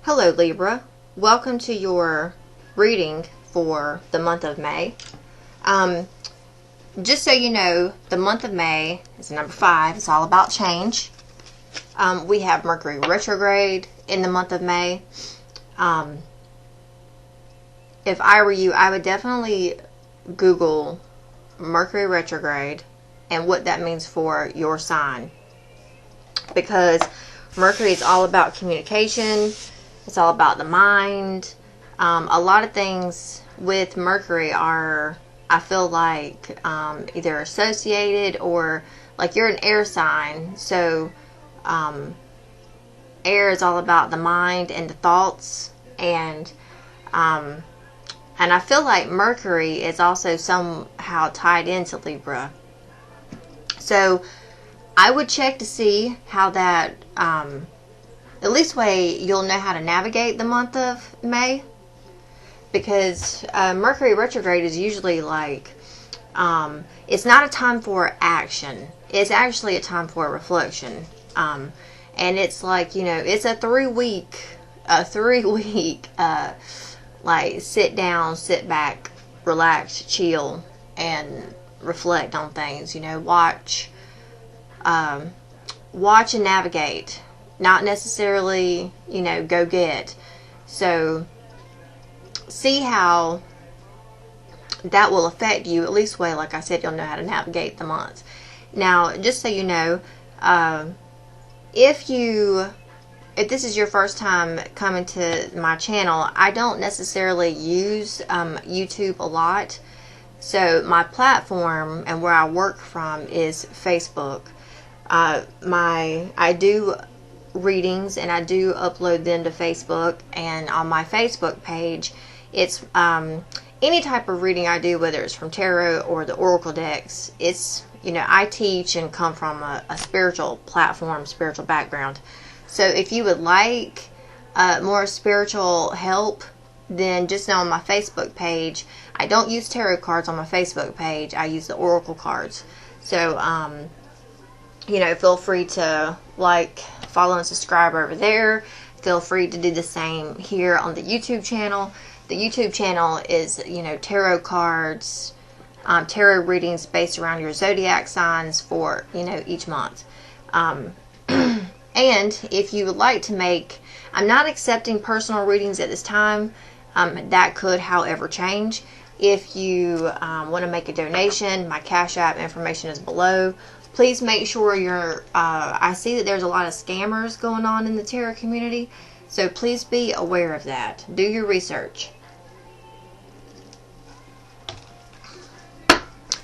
Hello Libra, welcome to your reading for the month of May. Just so you know, the month of May is number 5. It's all about change. We have Mercury retrograde in the month of May. If I were you, I would definitely Google Mercury retrograde and what that means for your sign. Because Mercury is all about communication. It's all about the mind. A lot of things with Mercury are, I feel like, either associated or, like, you're an air sign. So, air is all about the mind and the thoughts. And I feel like Mercury is also somehow tied into Libra. So, I would check to see how that, at least way you'll know how to navigate the month of May. Because Mercury retrograde is usually like, it's not a time for action. It's actually a time for reflection. And it's like, you know, it's a 3-week, like sit down, sit back, relax, chill, and reflect on things. You know, watch and navigate. Not necessarily, you know, go get. So, see how that will affect you. At least way, like I said, you'll know how to navigate the month. Now, just so you know, if this is your first time coming to my channel, I don't necessarily use YouTube a lot. So, my platform and where I work from is Facebook. I do readings and I do upload them to Facebook, and on my Facebook page it's any type of reading I do, whether it's from tarot or the oracle decks. It's, you know, I teach and come from a spiritual platform, spiritual background. So if you would like more spiritual help, then just know on my Facebook page, I don't use tarot cards on my Facebook page. I use the oracle cards. So you know, feel free to like, follow, and subscribe over there. Feel free to do the same here on the YouTube channel. The YouTube channel is, you know, tarot cards, tarot readings based around your zodiac signs for, you know, each month. And if you would like to make, I'm not accepting personal readings at this time. That could, however, change. If you want to make a donation, my Cash App information is below. Please make sure you're, I see that there's a lot of scammers going on in the tarot community, so please be aware of that. Do your research.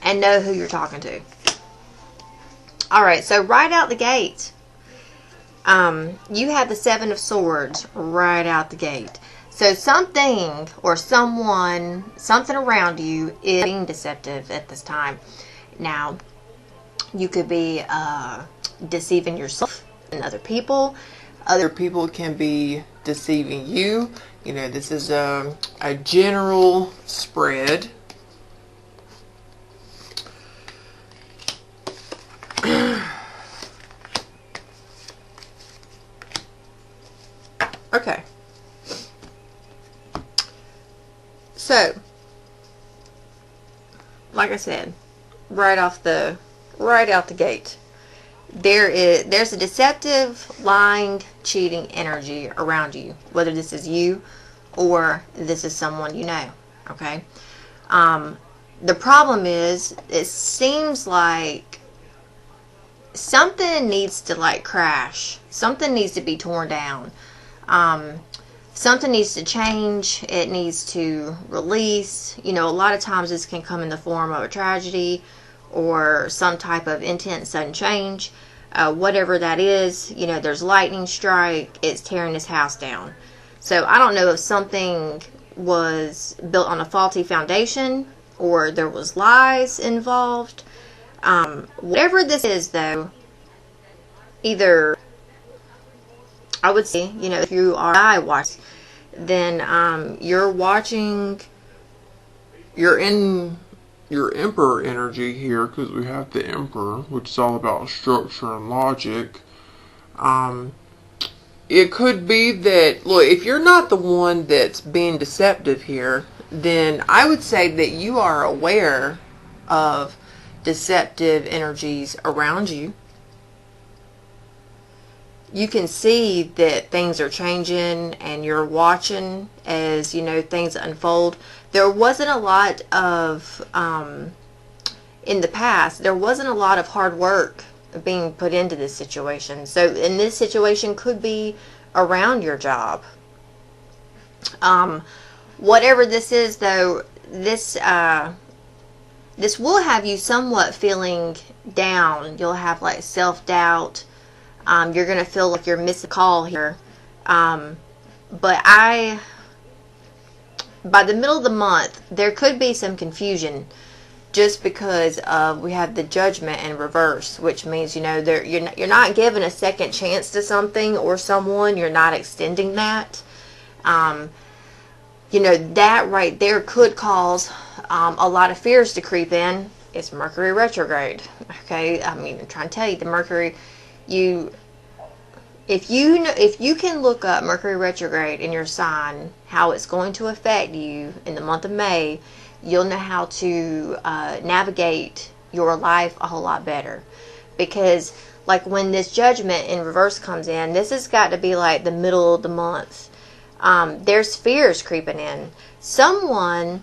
And know who you're talking to. Alright, so right out the gate, you have the 7 of Swords right out the gate. So something or someone, something around you is being deceptive at this time. Now, you could be deceiving yourself and other people. Other people can be deceiving you. You know, this is a general spread. Okay. So, like I said, right out the gate, there's a deceptive, lying, cheating energy around you, whether this is you or this is someone you know. Okay. The problem is, it seems like something needs to, like, crash. Something needs to be torn down. Something needs to change. It needs to release. You know, a lot of times this can come in the form of a tragedy or some type of intense sudden change. Whatever that is, you know, there's lightning strike. It's tearing this house down. So I don't know if something was built on a faulty foundation or there was lies involved. Whatever this is, though, either, I would say, you know, if you are eye watch, then you're watching, you're in your Emperor energy here, because we have the Emperor, which is all about structure and logic. it could be that, look, if you're not the one that's being deceptive here, then I would say that you are aware of deceptive energies around you. You can see that things are changing, and you're watching as, things unfold. There wasn't a lot of, in the past, there wasn't a lot of hard work being put into this situation. So, and this situation could be around your job. Whatever this is, though, this will have you somewhat feeling down. You'll have like self-doubt. You're going to feel like you're missing a call here. But by the middle of the month, there could be some confusion, just because we have the Judgment in reverse, which means, you're not giving a second chance to something or someone. You're not extending that. That right there could cause a lot of fears to creep in. It's Mercury retrograde. Okay, I'm trying to tell you, the Mercury, if you can look up Mercury retrograde in your sign, how it's going to affect you in the month of May, you'll know how to navigate your life a whole lot better. Because like when this Judgment in reverse comes in, this has got to be like the middle of the month. There's fears creeping in. Someone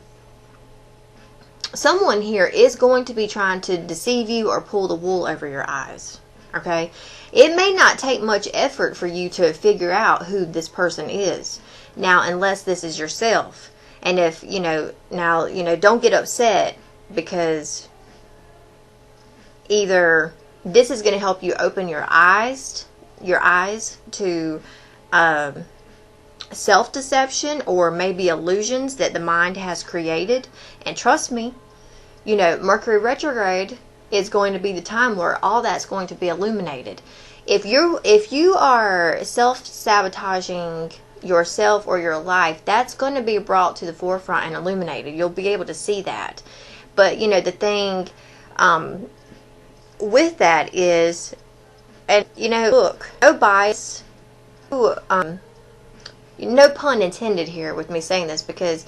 here is going to be trying to deceive you or pull the wool over your eyes. Okay? It may not take much effort for you to figure out who this person is. Now, unless this is yourself. And if, don't get upset, because either this is going to help you open your eyes to self-deception, or maybe illusions that the mind has created. And trust me, Mercury retrograde is going to be the time where all that's going to be illuminated. If you are self-sabotaging yourself or your life, that's going to be brought to the forefront and illuminated. You'll be able to see that. But the thing with that is, and look, no bias, no pun intended here with me saying this, because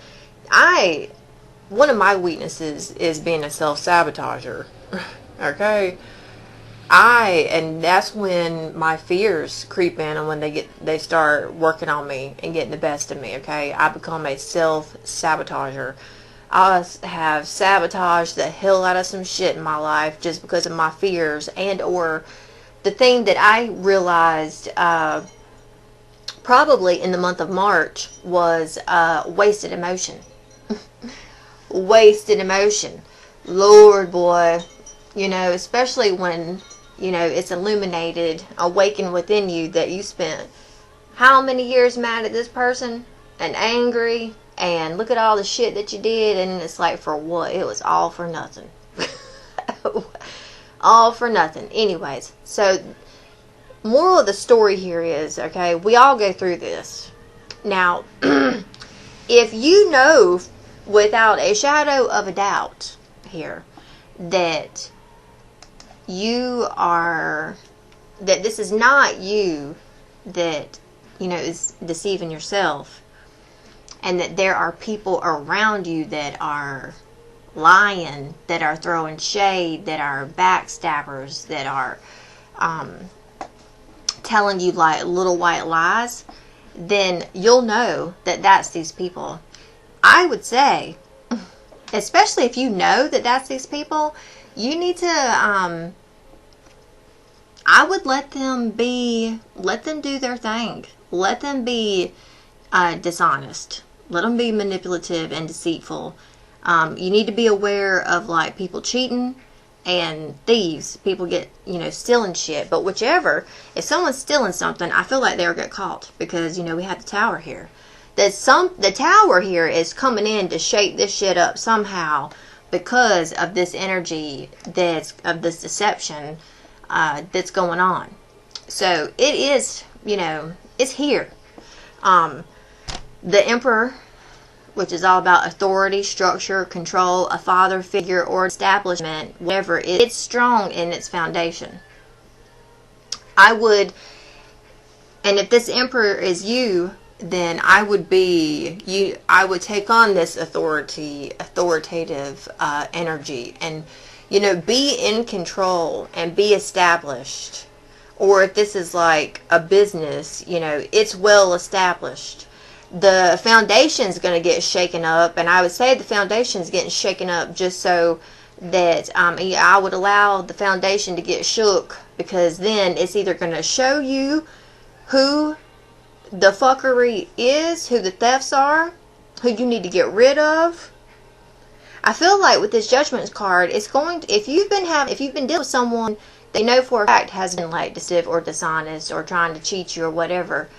one of my weaknesses is being a self-sabotager. Okay? And that's when my fears creep in, and when they start working on me and getting the best of me. Okay? I become a self-sabotager. I have sabotaged the hell out of some shit in my life just because of my fears, and or the thing that I realized probably in the month of March was wasted emotion. Wasted emotion. Lord, boy. Especially when, it's illuminated, awakened within you that you spent how many years mad at this person and angry, and look at all the shit that you did, and it's like, for what? It was all for nothing. All for nothing. Anyways, so moral of the story here is, okay, we all go through this. Now, if you know without a shadow of a doubt here that this is not you that, is deceiving yourself, and that there are people around you that are lying, that are throwing shade, that are backstabbers, that are telling you like little white lies, then you'll know that that's these people. I would say, especially if you know that that's these people, you need to, I would let them do their thing. Let them be dishonest. Let them be manipulative and deceitful. You need to be aware of like people cheating and thieves. People get, stealing shit. But whichever, if someone's stealing something, I feel like they'll get caught, because, we have the tower here. The tower here is coming in to shake this shit up somehow, because of this energy of this deception that's going on. So it is, it's here. The Emperor, which is all about authority, structure, control, a father figure or establishment, whatever, it's strong in its foundation. I would And if this Emperor is you, then I would be you. I would take on this authoritative energy, and be in control and be established. Or if this is like a business, it's well established. The foundation's going to get shaken up, and I would say the foundation's getting shaken up just so that I would allow the foundation to get shook, because then it's either going to show you who the fuckery is, who the thefts are, who you need to get rid of. I feel like with this Judgment card, it's going to, if you've been dealing with someone they know for a fact has been like deceptive or dishonest or trying to cheat you or whatever,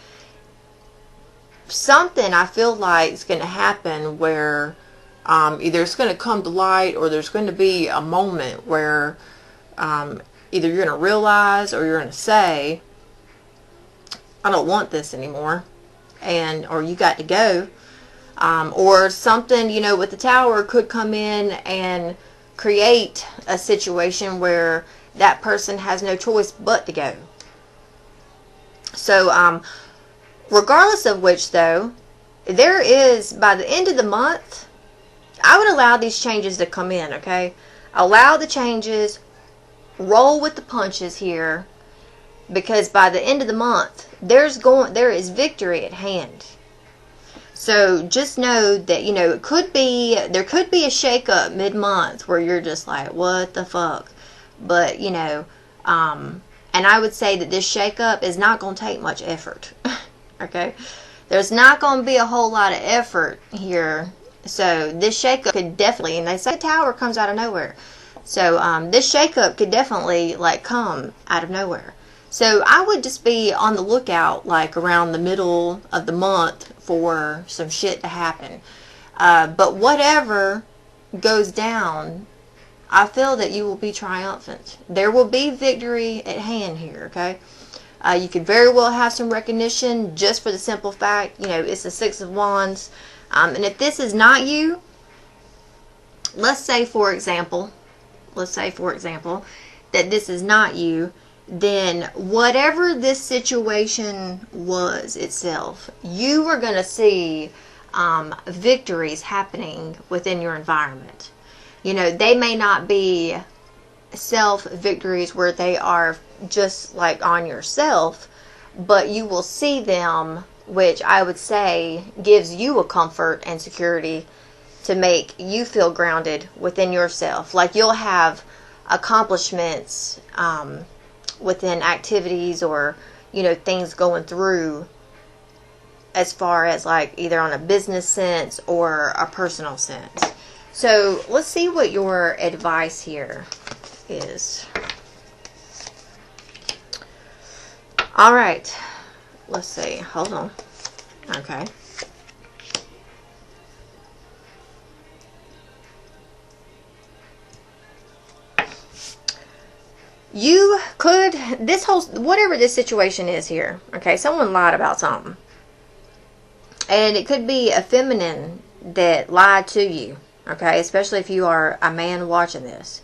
something I feel like is going to happen where either it's going to come to light, or there's going to be a moment where either you're going to realize, or you're going to say, I don't want this anymore, or you got to go. Or something, with the Tower could come in and create a situation where that person has no choice but to go. So, regardless of which, though, there is, by the end of the month, I would allow these changes to come in, okay? Allow the changes, roll with the punches here, because by the end of the month, there is victory at hand. So just know that, there could be a shakeup mid-month where you're just like, what the fuck? But, and I would say that this shakeup is not going to take much effort. Okay? There's not going to be a whole lot of effort here. So this shakeup could definitely, and they say the Tower comes out of nowhere. So this shakeup could definitely come out of nowhere. So I would just be on the lookout around the middle of the month for some shit to happen. But whatever goes down, I feel that you will be triumphant. There will be victory at hand here, okay? You could very well have some recognition just for the simple fact, it's the Six of Wands. And if this is not you, let's say for example, that this is not you, then whatever this situation was itself, you are going to see victories happening within your environment. They may not be self-victories where they are just on yourself, but you will see them, which I would say gives you a comfort and security to make you feel grounded within yourself. You'll have accomplishments within activities or things going through, as far as either on a business sense or a personal sense. So let's see what your advice here is. All right, let's see. Hold on. Okay. You could, whatever this situation is here, okay, someone lied about something. And it could be a feminine that lied to you, okay, especially if you are a man watching this.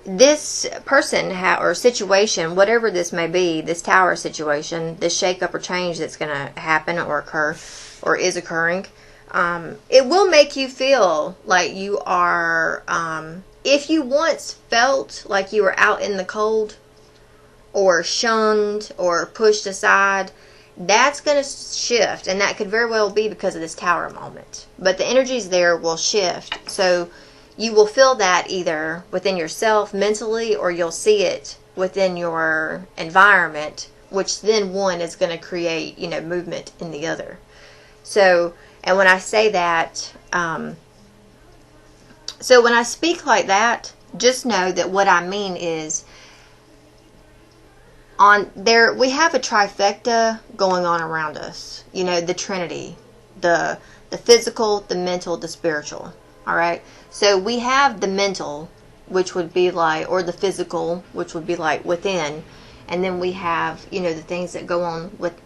This person or situation, whatever this may be, this Tower situation, this shakeup or change that's going to happen or occur or is occurring, it will make you feel like you are, if you once felt like you were out in the cold or shunned or pushed aside, that's going to shift, and that could very well be because of this Tower moment. But the energies there will shift, so you will feel that either within yourself mentally, or you'll see it within your environment, which then one is going to create, movement in the other. So, and when I say that, so when I speak like that, just know that what I mean is, we have a trifecta going on around us. The Trinity, the physical, the mental, the spiritual. All right. So we have the mental, which would be or the physical, which would be within, and then we have the things that go on with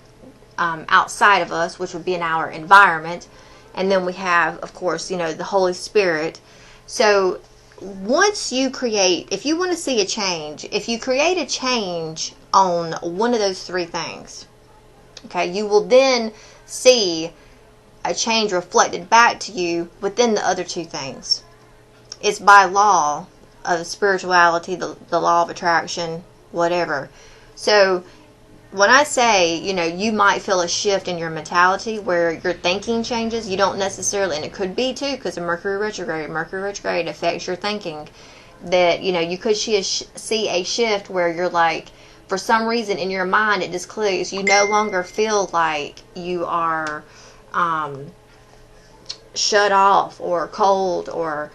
outside of us, which would be in our environment, and then we have, of course, the Holy Spirit. So once you create, if you want to see a change, if you create a change on one of those three things. Okay, you will then see a change reflected back to you within the other two things. It's by law of spirituality, the law of attraction, whatever. So when I say, you might feel a shift in your mentality where your thinking changes, you don't necessarily, and it could be too because of Mercury retrograde affects your thinking, that, you could see a shift where you're like, for some reason in your mind it just clicks. You no longer feel like you are shut off or cold, or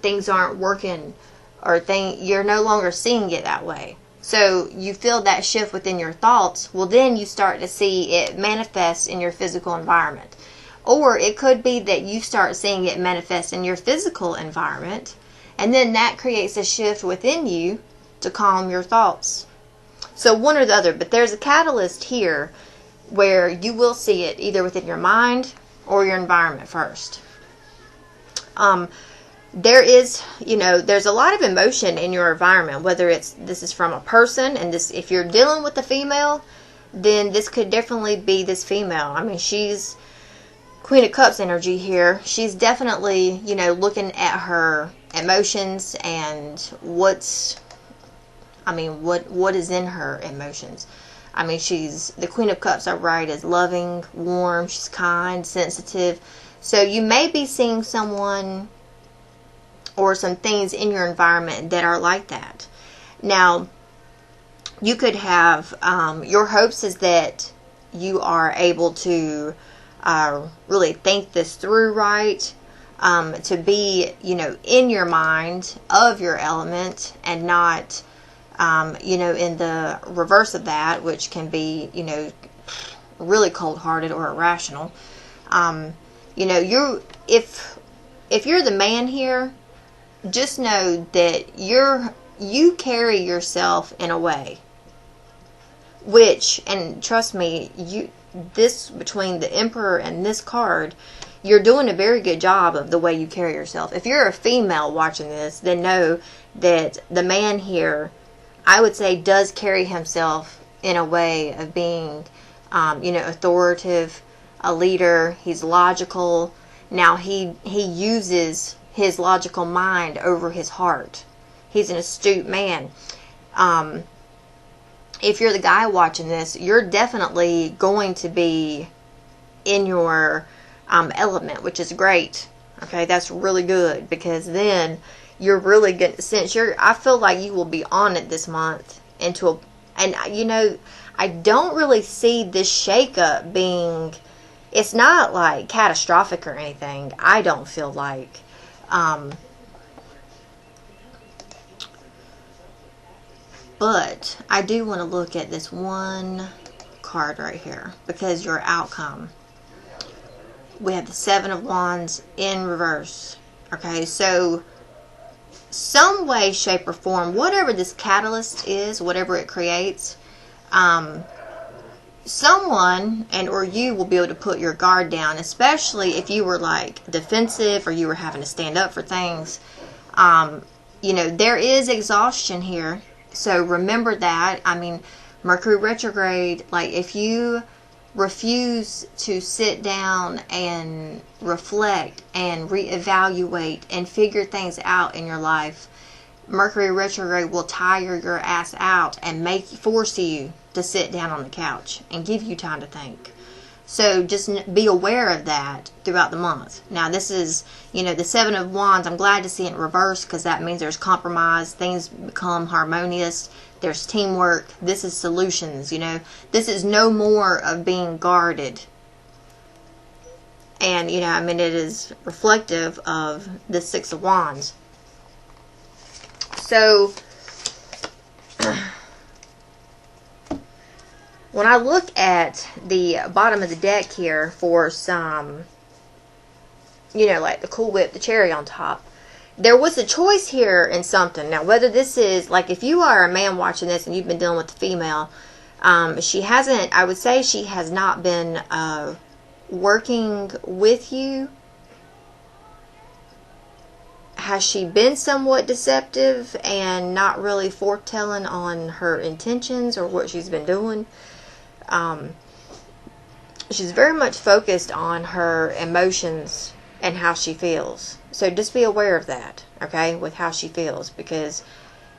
things aren't working, or you're no longer seeing it that way. So you feel that shift within your thoughts. Well, then you start to see it manifest in your physical environment. Or it could be that you start seeing it manifest in your physical environment, and then that creates a shift within you to calm your thoughts. So one or the other, but there's a catalyst here where you will see it either within your mind or your environment first. There is, there's a lot of emotion in your environment, whether this is from a person, and if you're dealing with a female, then this could definitely be this female. I mean, she's Queen of Cups energy here. She's definitely, looking at her emotions and what is in her emotions. I mean, she's the Queen of Cups upright is loving, warm, she's kind, sensitive. So you may be seeing someone or some things in your environment that are like that. Now, you could have, your hopes is that you are able to really think this through right, to be, in your mind of your element, and not, in the reverse of that, which can be, really cold-hearted or irrational. If you're the man here, just know that you carry yourself in a way which, and trust me, this between the Emperor and this card, you're doing a very good job of the way you carry yourself. If you're a female watching this, then know that the man here, I would say, does carry himself in a way of being, authoritative, a leader. He's logical. Now he uses his logical mind over his heart. He's an astute man. If you're the guy watching this, you're definitely going to be in your element, which is great. Okay, that's really good, because then you're really good. I feel like you will be on it this month I don't really see this shakeup being, it's not like catastrophic or anything. I don't feel like. But I do want to look at this one card right here, because your outcome. We have the Seven of Wands in reverse. Okay, so some way, shape, or form, whatever this catalyst is, whatever it creates, someone or you will be able to put your guard down, especially if you were like defensive or you were having to stand up for things. There is exhaustion here. So remember that. I mean, Mercury retrograde, like if you refuse to sit down and reflect and reevaluate and figure things out in your life, Mercury retrograde will tire your ass out and force you to sit down on the couch and give you time to think. So just be aware of that throughout the month. Now this is, the Seven of Wands. I'm glad to see it in reverse, because that means there's compromise. Things become harmonious. There's teamwork. This is solutions, This is no more of being guarded. And, it is reflective of the Six of Wands. So, when I look at the bottom of the deck here for some, like the Cool Whip, the cherry on top, there was a choice here in something. Now, whether this is, like, if you are a man watching this and you've been dealing with the female, I would say she has not been working with you. has she been somewhat deceptive and not really foretelling on her intentions or what she's been doing? She's very much focused on her emotions and how she feels. So just be aware of that, okay, with how she feels. Because,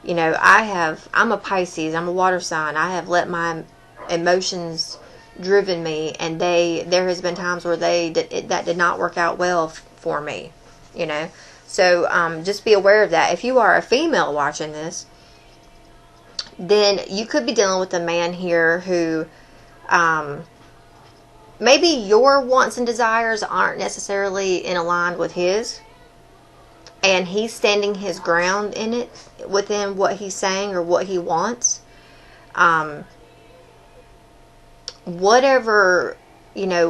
you know, I'm a Pisces, I'm a water sign. I have let my emotions driven me, and there has been times where that did not work out well for me, you know. So just be aware of that. If you are a female watching this, then you could be dealing with a man here who maybe your wants and desires aren't necessarily in line with his, and he's standing his ground in it within what he's saying or what he wants. Whatever, you know,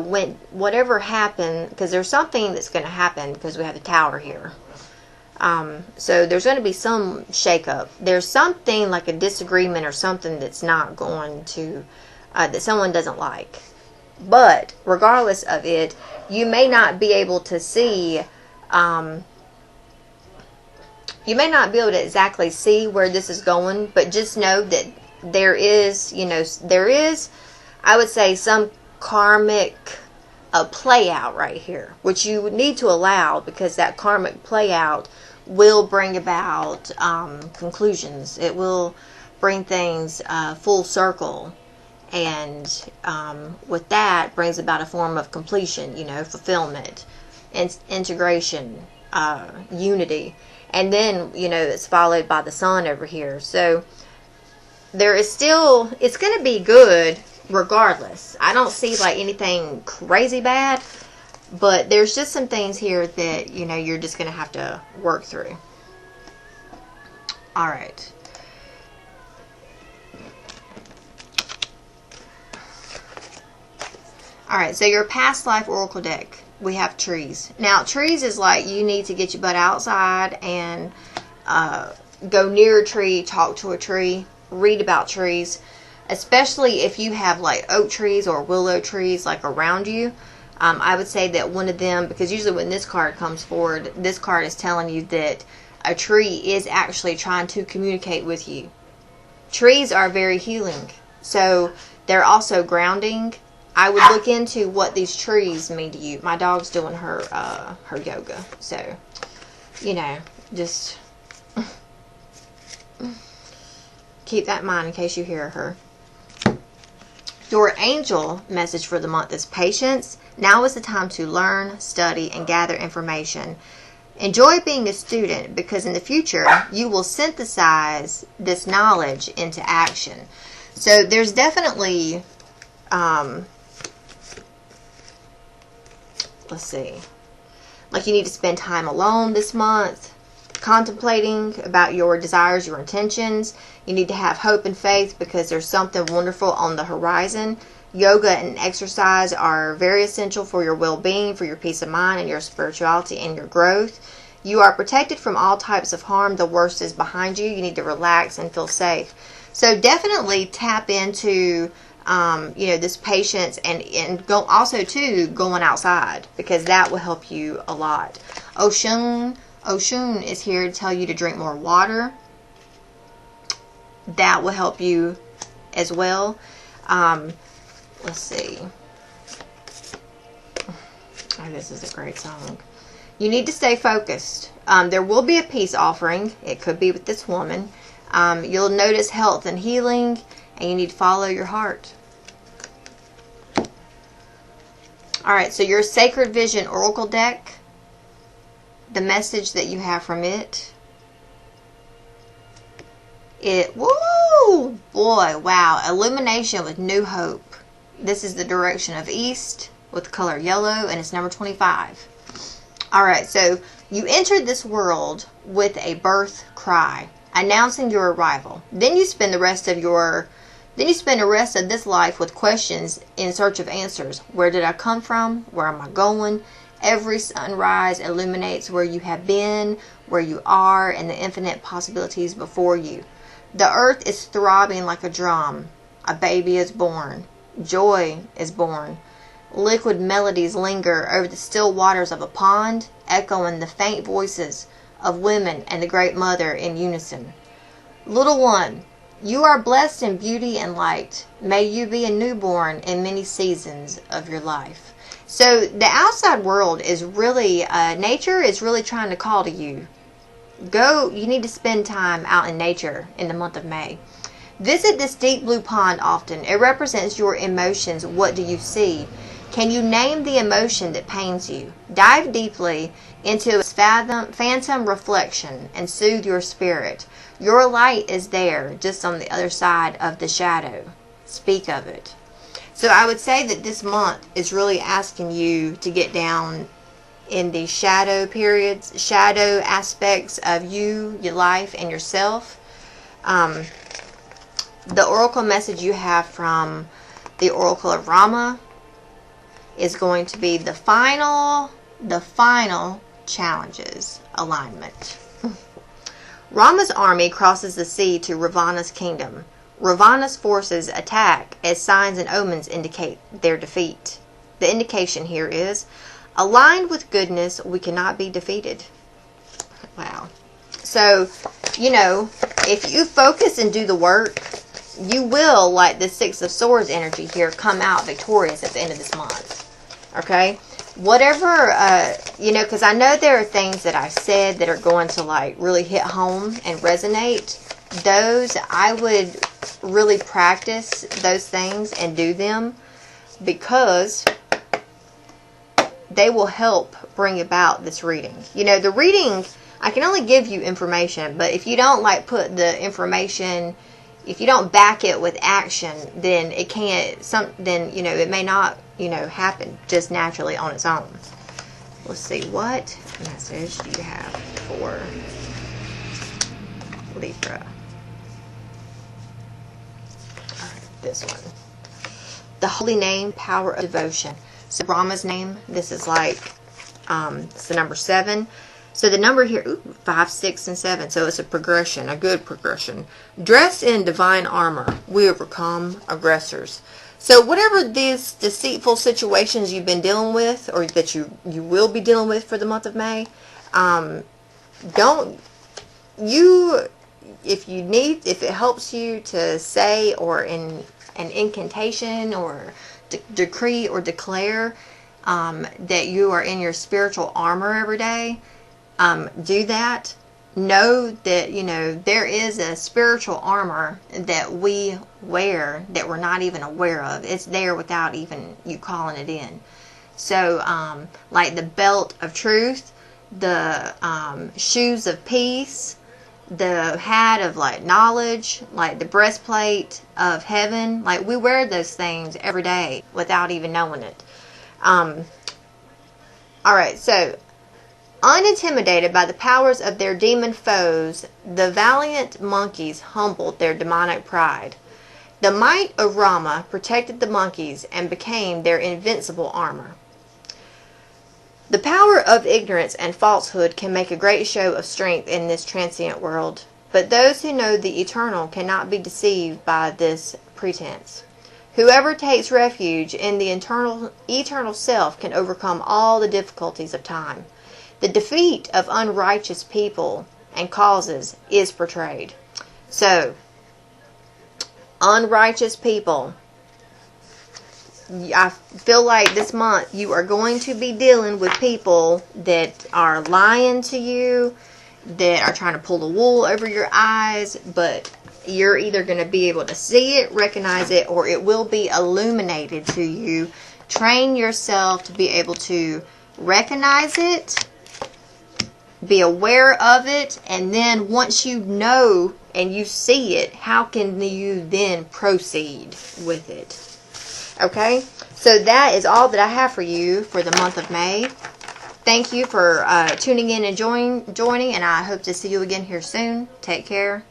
whatever happened, because there's something that's going to happen because we have the Tower here. So there's going to be some shakeup. There's something like a disagreement or something that's not going to, that someone doesn't like. But regardless of it, you may not be able to see, you may not be able to exactly see where this is going, but just know that there is, you know, I would say, some karmic play out right here, which you would need to allow, because that karmic play out will bring about conclusions. It will bring things full circle, and with that brings about a form of completion, you know, fulfillment, integration, unity, and then, you know, it's followed by the sun over here. So there is still, it's going to be good regardless. I don't see like anything crazy bad, but there's just some things here that, you know, you're just going to have to work through. All right. All right, so your past life oracle deck, we have trees. Now, trees is like you need to get your butt outside and go near a tree, talk to a tree, read about trees, especially if you have like oak trees or willow trees like around you. I would say that one of them, because usually when this card comes forward, this card is telling you that a tree is actually trying to communicate with you. Trees are very healing, so they're also grounding. I would look into what these trees mean to you. My dog's doing her yoga, so, you know, just keep that in mind in case you hear her. Your angel message for the month is patience. Now is the time to learn, study, and gather information. Enjoy being a student, because in the future you will synthesize this knowledge into action. So there's definitely, let's see, like you need to spend time alone this month, contemplating about your desires, your intentions. You need to have hope and faith, because there's something wonderful on the horizon. Yoga and exercise are very essential for your well-being, for your peace of mind, and your spirituality and your growth. You are protected from all types of harm. The worst is behind you. You need to relax and feel safe. So definitely tap into, you know, this patience, and go also to going outside, because that will help you a lot. Oshun is here to tell you to drink more water. That will help you as well. Let's see. Oh, this is a great song. You need to stay focused. There will be a peace offering. It could be with this woman. You'll notice health and healing, and you need to follow your heart. Alright, so your Sacred Vision Oracle deck, the message that you have from it, woo, boy, wow, illumination with new hope. This is the direction of east with the color yellow, and it's number 25. Alright, so you entered this world with a birth cry, announcing your arrival. Then you spend the rest of this life with questions in search of answers. Where did I come from? Where am I going? Every sunrise illuminates where you have been, where you are, and the infinite possibilities before you. The earth is throbbing like a drum. A baby is born. Joy is born. Liquid melodies linger over the still waters of a pond, echoing the faint voices of women and the Great Mother in unison. Little one, you are blessed in beauty and light. May you be a newborn in many seasons of your life. So the outside world is really, nature is really trying to call to you. You need to spend time out in nature in the month of May. Visit this deep blue pond often. It represents your emotions. What do you see? Can you name the emotion that pains you? Dive deeply into its phantom reflection and soothe your spirit. Your light is there, just on the other side of the shadow. Speak of it. So I would say that this month is really asking you to get down in the shadow periods, shadow aspects of you, your life, and yourself. The oracle message you have from the Oracle of Rama is going to be the final challenges alignment. Rama's army crosses the sea to Ravana's kingdom. Ravana's forces attack as signs and omens indicate their defeat. The indication here is, aligned with goodness, we cannot be defeated. Wow. So, if you focus and do the work, you will, like the Six of Swords energy here, come out victorious at the end of this month. Okay? Whatever, because I know there are things that I said that are going to, like, really hit home and resonate. Those, I would really practice those things and do them, because they will help bring about this reading. The reading, I can only give you information, but if you don't, like, put the information, if you don't back it with action, then it can't, it may not, happen just naturally on its own. Let's see, what message do you have for Libra? Alright, this one. The holy name, power of devotion. So Rama's name, this is like, it's the number 7. So the number here, 5, 6, and 7. So it's a progression, a good progression. Dressed in divine armor, we overcome aggressors. So whatever these deceitful situations you've been dealing with, or that you will be dealing with for the month of May, if it helps you to say, or in an incantation, or decree or declare that you are in your spiritual armor every day, do that. Know that, there is a spiritual armor that we wear that we're not even aware of. It's there without even you calling it in. So, like the belt of truth, the shoes of peace, the hat of, like, knowledge, like the breastplate of heaven. Like, we wear those things every day without even knowing it. Alright, so, unintimidated by the powers of their demon foes, the valiant monkeys humbled their demonic pride. The might of Rama protected the monkeys and became their invincible armor. The power of ignorance and falsehood can make a great show of strength in this transient world, but those who know the eternal cannot be deceived by this pretense. Whoever takes refuge in the eternal self can overcome all the difficulties of time. The defeat of unrighteous people and causes is portrayed. So, unrighteous people, I feel like this month you are going to be dealing with people that are lying to you, that are trying to pull the wool over your eyes, but you're either going to be able to see it, recognize it, or it will be illuminated to you. Train yourself to be able to recognize it, be aware of it, and then once you know and you see it, how can you then proceed with it? Okay, so that is all that I have for you for the month of May. Thank you for tuning in and joining, and I hope to see you again here soon. Take care.